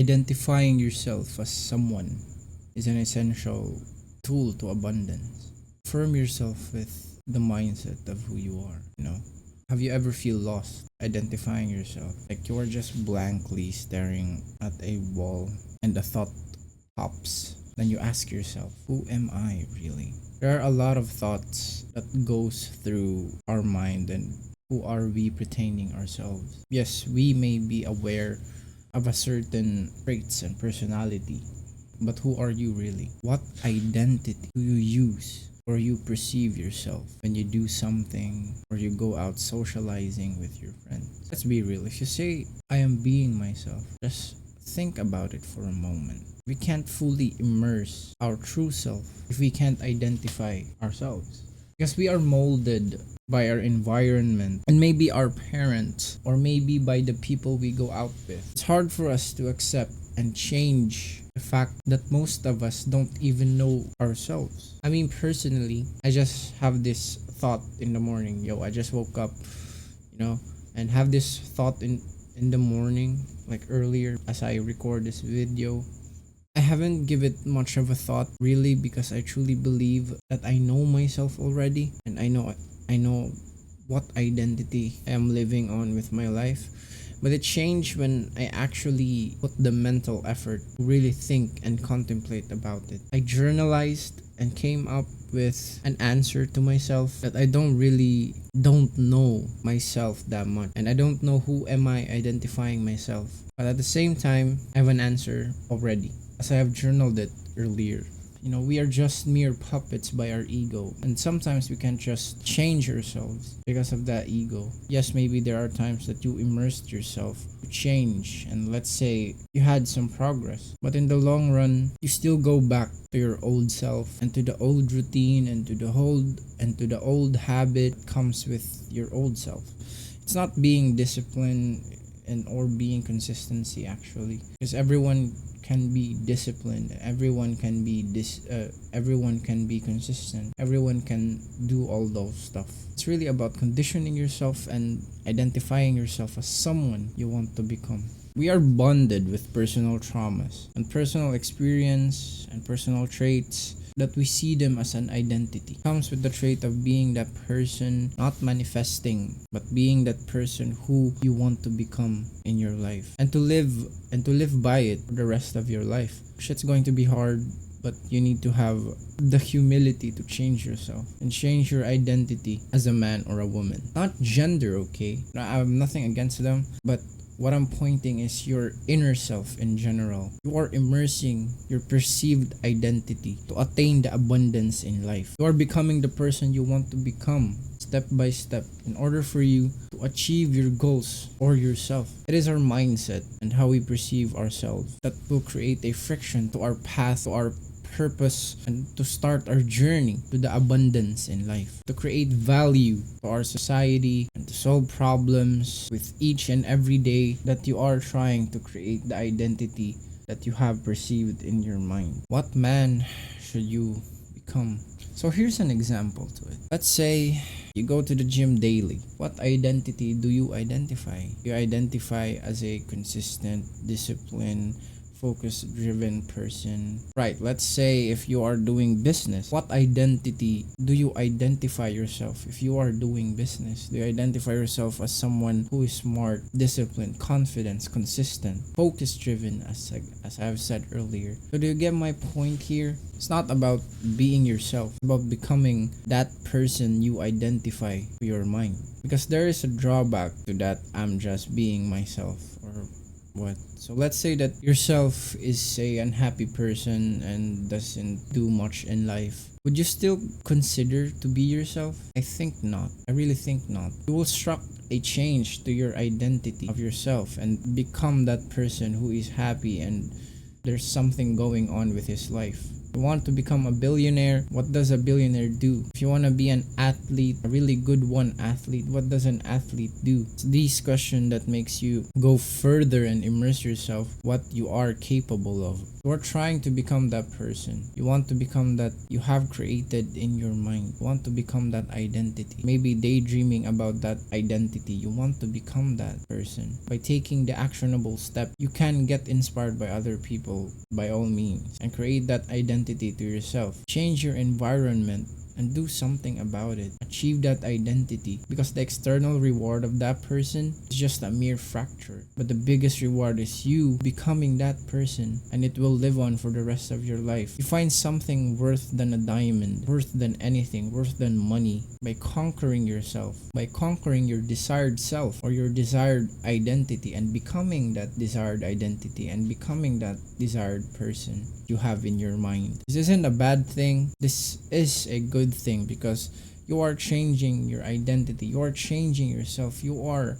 Identifying yourself as someone is an essential tool to abundance. Affirm yourself with the mindset of who you are, you know? Have you ever feel lost identifying yourself? Like you are just blankly staring at a wall and a thought pops. Then you ask yourself, who am I really? There are a lot of thoughts that goes through our mind, and who are we pretending ourselves? Yes, we may be aware of a certain traits and personality, but who are you really? What identity do you use or you perceive yourself when you do something or you go out socializing with your friends? Let's be real. If you say, I am being myself, just think about it for a moment. We can't fully immerse our true self if we can't identify ourselves. Because we are molded by our environment and maybe our parents or maybe by the people we go out with. It's hard for us to accept and change the fact that most of us don't even know ourselves. I mean, personally, I just have this thought in the morning. Yo, I just woke up, you know, and have this thought in the morning, like earlier as I record this video. I haven't give it much of a thought really because I truly believe that I know myself already, and I know what identity I am living on with my life. But it changed when I actually put the mental effort to really think and contemplate about it. I journalized and came up with an answer to myself that I don't know myself that much, and I don't know who am I identifying myself. But at the same time, I have an answer already as I have journaled it earlier. You know, we are just mere puppets by our ego, and sometimes we can't just change ourselves because of that ego. Yes, maybe there are times that you immersed yourself to change, and let's say you had some progress, but in the long run, you still go back to your old self and to the old routine and to the old habit that comes with your old self. It's not being disciplined and or being consistency actually, because everyone can be disciplined, everyone can be consistent, everyone can do all those stuff. It's really about conditioning yourself and identifying yourself as someone you want to become. We are bonded with personal traumas and personal experience and personal traits that we see them as an identity. It comes with the trait of being that person, not manifesting, but being that person who you want to become in your life. And to live by it for the rest of your life. Shit's going to be hard, but you need to have the humility to change yourself and change your identity as a man or a woman. Not gender, okay? I have nothing against them, but what I'm pointing is your inner self in general. You are immersing your perceived identity to attain the abundance in life. You are becoming the person you want to become step by step in order for you to achieve your goals or yourself. It is our mindset and how we perceive ourselves that will create a friction to our path, to our purpose, and to start our journey to the abundance in life, to create value to our society and to solve problems with each and every day that you are trying to create the identity that you have perceived in your mind. What man should you become? So here's an example to it. Let's say you go to the gym daily. What identity do you identify? You identify as a consistent, disciplined, focus driven person. Right, let's say if you are doing business, what identity do you identify yourself if you are doing business? Do you identify yourself as someone who is smart, disciplined, confident, consistent, focus driven, as I've said earlier? So do you get my point here? It's not about being yourself, it's about becoming that person you identify to your mind. Because there is a drawback to that I'm just being myself or what. So let's say that yourself is a unhappy person and doesn't do much in life. Would you still consider to be yourself? I think not. I really think not. You will struck a change to your identity of yourself and become that person who is happy and there's something going on with his life. You want to become a billionaire? What does a billionaire do? If you want to be an athlete, a really good one athlete, what does an athlete do? It's these questions that makes you go further and immerse yourself what you are capable of. You are trying to become that person. You want to become that you have created in your mind. You want to become that identity. Maybe daydreaming about that identity. You want to become that person. By taking the actionable step, you can get inspired by other people by all means and create that identity to yourself. Change your environment and do something about it. Achieve that identity, because the external reward of that person is just a mere fracture. But the biggest reward is you becoming that person, and it will live on for the rest of your life. You find something worth than a diamond, worth than anything, worth than money by conquering yourself, by conquering your desired self or your desired identity and becoming that desired identity and becoming that desired person you have in your mind. This isn't a bad thing. This is a good thing because you are changing your identity. You are changing yourself. You are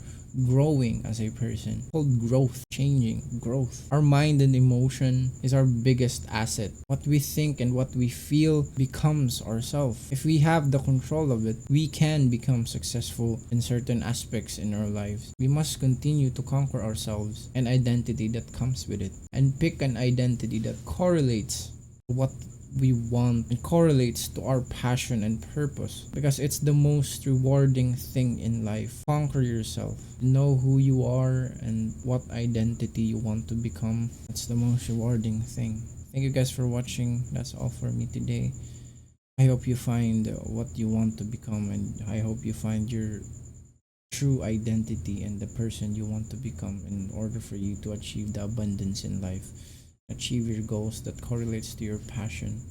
growing as a person. Called growth, changing, growth. Our mind and emotion is our biggest asset. What we think and what we feel becomes ourselves. If we have the control of it, we can become successful in certain aspects in our lives. We must continue to conquer ourselves and identity that comes with it, and pick an identity that correlates to what we want and correlates to our passion and purpose, because it's the most rewarding thing in life. Conquer yourself, know who you are and what identity you want to become. That's the most rewarding thing. Thank you guys for watching. That's all for me today. I hope you find what you want to become, and I hope you find your true identity and the person you want to become in order for you to achieve the abundance in life, achieve your goals that correlates to your passion.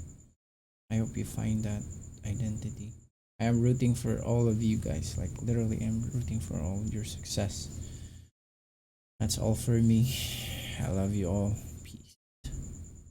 I hope you find that identity. I am rooting for all of you guys. Like literally, I'm rooting for all your success. That's all for me. I love you all.